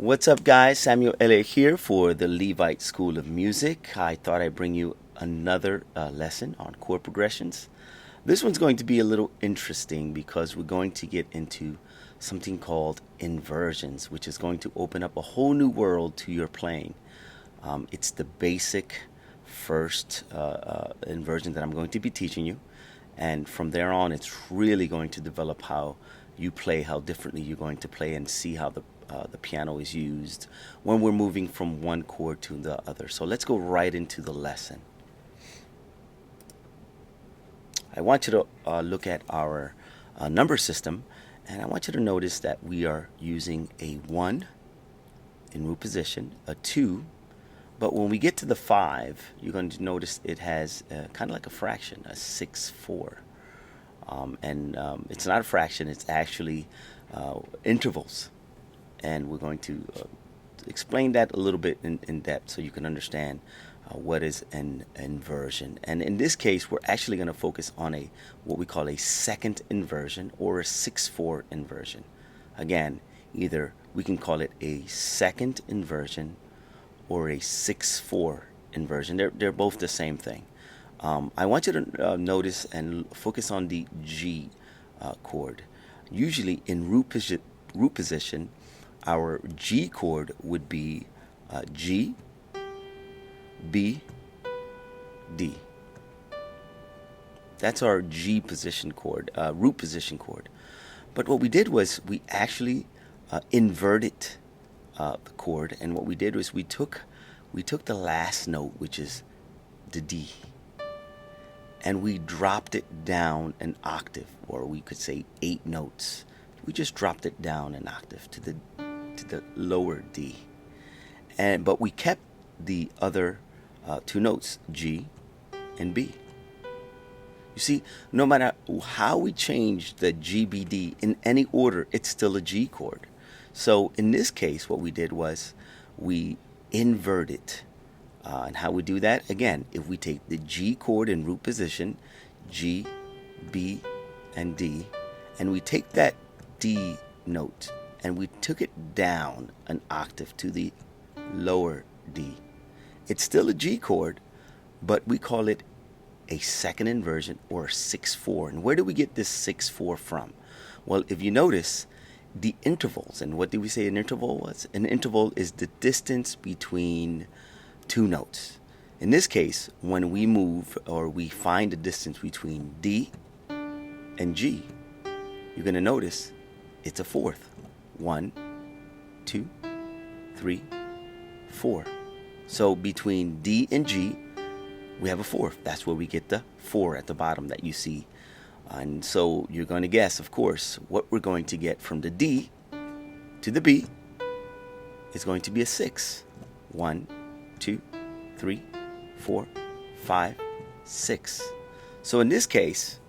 What's up, guys? Samuel Elliott here for the Levite School of Music. I thought I'd bring you another lesson on chord progressions. This one's going to be a little interesting because we're going to get into something called inversions, which is going to open up a whole new world to your playing. It's the basic first inversion that I'm going to be teaching you. And from there on, it's really going to develop how you play, how differently you're going to play, and see how the piano is used when we're moving from one chord to the other. So let's go right into the lesson. I want you to look at our number system, and I want you to notice that we are using a 1 in root position, a 2, but when we get to the 5, you're going to notice it has kind of like a fraction, a 6/4. It's not a fraction, it's actually intervals. And we're going to explain that a little bit in depth so you can understand what is an inversion. And in this case, we're actually going to focus on what we call a second inversion or a 6/4 inversion. Again, either we can call it a second inversion or a 6/4 inversion. They're both the same thing. I want you to notice and focus on the G chord. Usually in root position, our G chord would be G, B, D. That's our G position chord, root position chord. But what we did was we actually inverted the chord, and what we did was we took the last note, which is the D, and we dropped it down an octave, or we could say 8 notes. We just dropped it down an octave to the lower D, but we kept the other 2 notes, G and B. You see, no matter how we change the G, B, D in any order, it's still a G chord. So in this case, what we did was we inverted. And how we do that? Again, if we take the G chord in root position, G, B, and D, and we take that D note and we took it down an octave to the lower D. It's still a G chord, but we call it a second inversion or 6/4. And where do we get this 6/4 from? Well, if you notice the intervals, and what did we say an interval was? An interval is the distance between 2 notes. In this case, when we move or we find the distance between D and G, you're going to notice it's a fourth. 1, 2, 3, 4. So between D and G, we have a fourth. That's where we get the 4 at the bottom that you see. And so you're going to guess, of course, what we're going to get from the D to the B is going to be a 6. 1, 2, 3, 4, 5, 6. So in this case,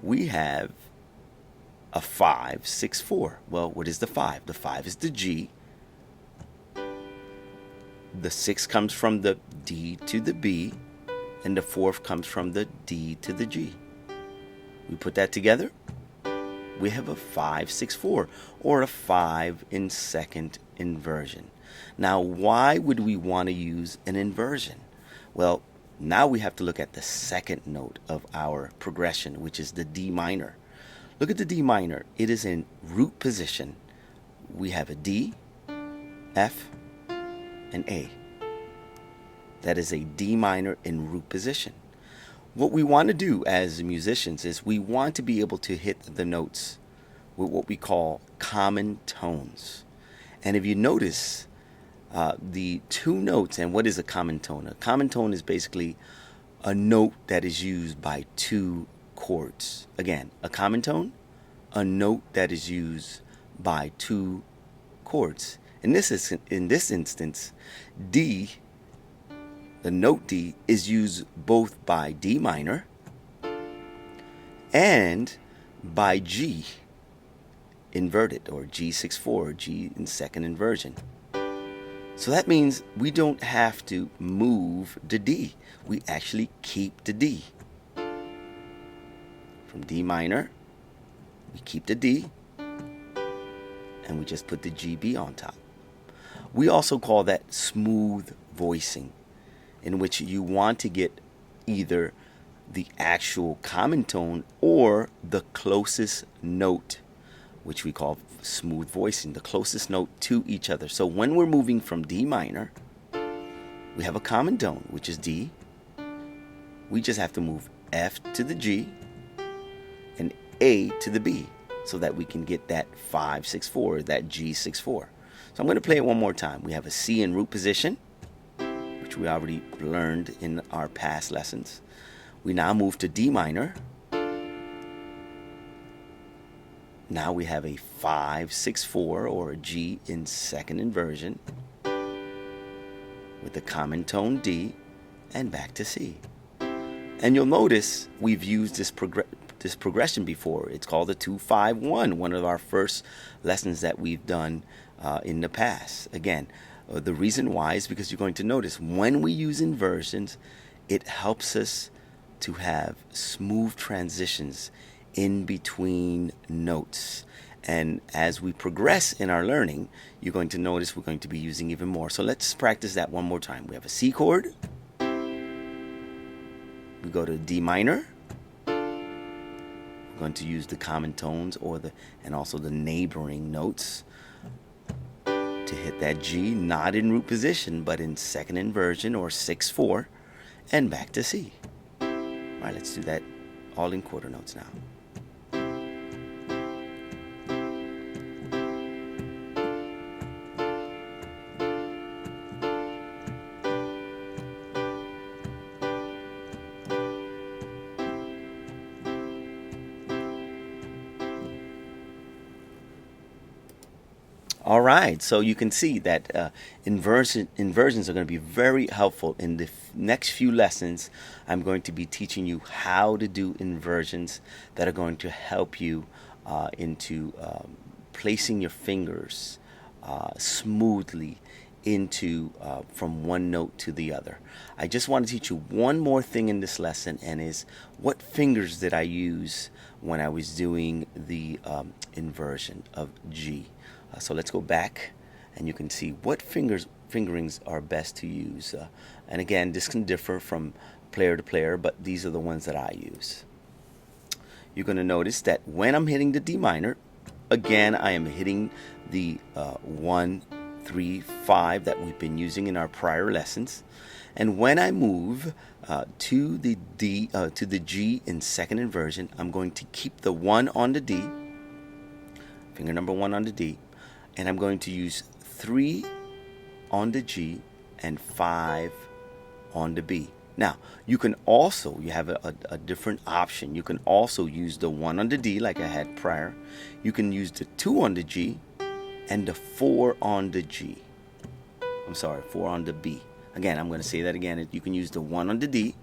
we have a 5, 6, 4. Well, what is the 5? The 5 is the G. The 6 comes from the D to the B, and the 4th comes from the D to the G. We put that together, we have a 5, 6, 4, or a 5 in second inversion. Now, why would we want to use an inversion? Well, now we have to look at the second note of our progression, which is the D minor. Look at the D minor. It is in root position. We have a D, F, and A. That is a D minor in root position. What we want to do as musicians is we want to be able to hit the notes with what we call common tones. And if you notice the 2 notes, and what is a common tone? A common tone is basically a note that is used by 2 chords. Again, a common tone, a note that is used by 2 chords. In this instance, D, the note D, is used both by D minor and by G inverted, or G6/4, G in second inversion. So that means we don't have to move the D. We actually keep the D. From D minor, we keep the D, and we just put the GB on top. We also call that smooth voicing, in which you want to get either the actual common tone or the closest note, which we call smooth voicing, the closest note to each other. So when we're moving from D minor, we have a common tone, which is D. We just have to move F to the G and A to the B so that we can get that 5-6-4, that G6-4. So I'm going to play it one more time. We have a C in root position, which we already learned in our past lessons. We now move to D minor. Now we have a 5-6-4 or a G in second inversion with the common tone D and back to C. And you'll notice we've used this progression before. It's called the 2-5-1, one of our first lessons that we've done in the past. Again, the reason why is because you're going to notice when we use inversions, it helps us to have smooth transitions in between notes. And as we progress in our learning, you're going to notice we're going to be using even more. So let's practice that one more time. We have a C chord. We go to D minor. We're going to use the common tones and also the neighboring notes to hit that G, not in root position, but in second inversion or 6-4, and back to C. All right, let's do that all in quarter notes now. All right, so you can see that inversions are going to be very helpful in the next few lessons. I'm going to be teaching you how to do inversions that are going to help you into placing your fingers smoothly into from one note to the other. I just want to teach you one more thing in this lesson, and is what fingers did I use when I was doing the inversion of G. So let's go back and you can see what fingerings are best to use. And again, this can differ from player to player, but these are the ones that I use. You're going to notice that when I'm hitting the D minor, again, I am hitting the 1, 3, 5 that we've been using in our prior lessons. And when I move to the G in second inversion, I'm going to keep the 1 on the D, finger number 1 on the D, and I'm going to use 3 on the G and 5 on the B. Now, you have a different option. You can also use the 1 on the D like I had prior. You can use the 2 on the G and the 4 on the G. 4 on the B. Again, I'm going to say that again. You can use the 1 on the D,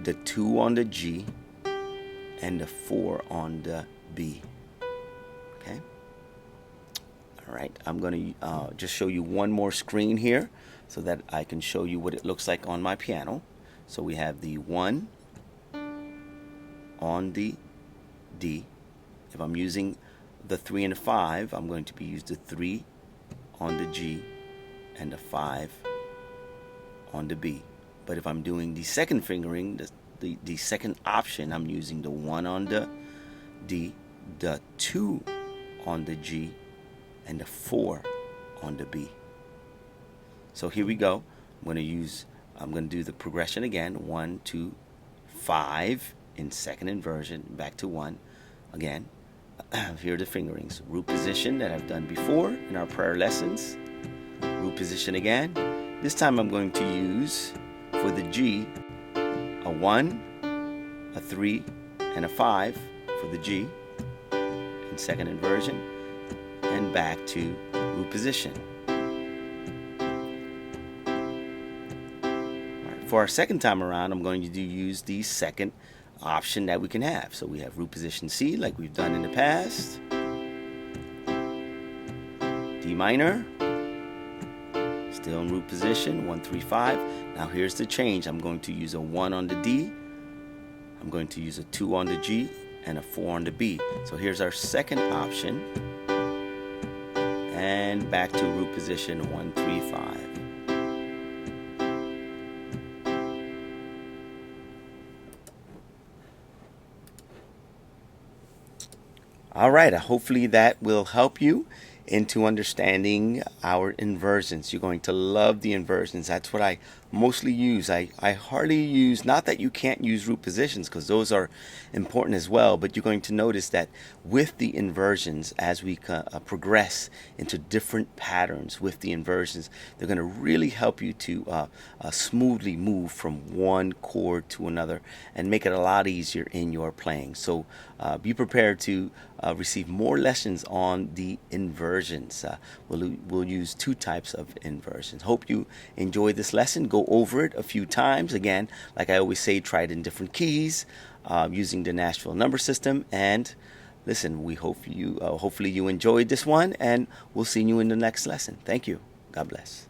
the 2 on the G, and the 4 on the B. Okay? All right, I'm going to just show you one more screen here so that I can show you what it looks like on my piano. So we have the 1 on the D. If I'm using the 3 and the 5, I'm going to be using the 3 on the G and the 5 on the B. But if I'm doing the second fingering, the second option, I'm using the 1 on the D, the 2 on the G, and the 4 on the B. So here we go. I'm going to do the progression again. 1, 2, 5 in second inversion, back to 1. Again, here are the fingerings. Root position that I've done before in our prior lessons. Root position again. This time I'm going to use, for the G, a 1, a 3, and a 5 for the G in second inversion, and back to root position. Right, for our second time around, I'm going to use the second option that we can have. So we have root position C like we've done in the past. D minor, still in root position, 1, 3, 5. Now here's the change. I'm going to use a 1 on the D, I'm going to use a 2 on the G, and a 4 on the B. So here's our second option. and back to root position 135. All right, hopefully that will help you into understanding our inversions. You're going to love the inversions. That's what I mostly use. I hardly use, not that you can't use root positions, because those are important as well, but you're going to notice that with the inversions, as we progress into different patterns with the inversions, they're going to really help you to smoothly move from one chord to another and make it a lot easier in your playing. So be prepared to receive more lessons on the inversions. We'll use two types of inversions. Hope you enjoy this lesson. Go over it a few times. Again, like I always say, try it in different keys using the Nashville number system. And listen, we hope you hopefully you enjoyed this one, and we'll see you in the next lesson. Thank you. God bless.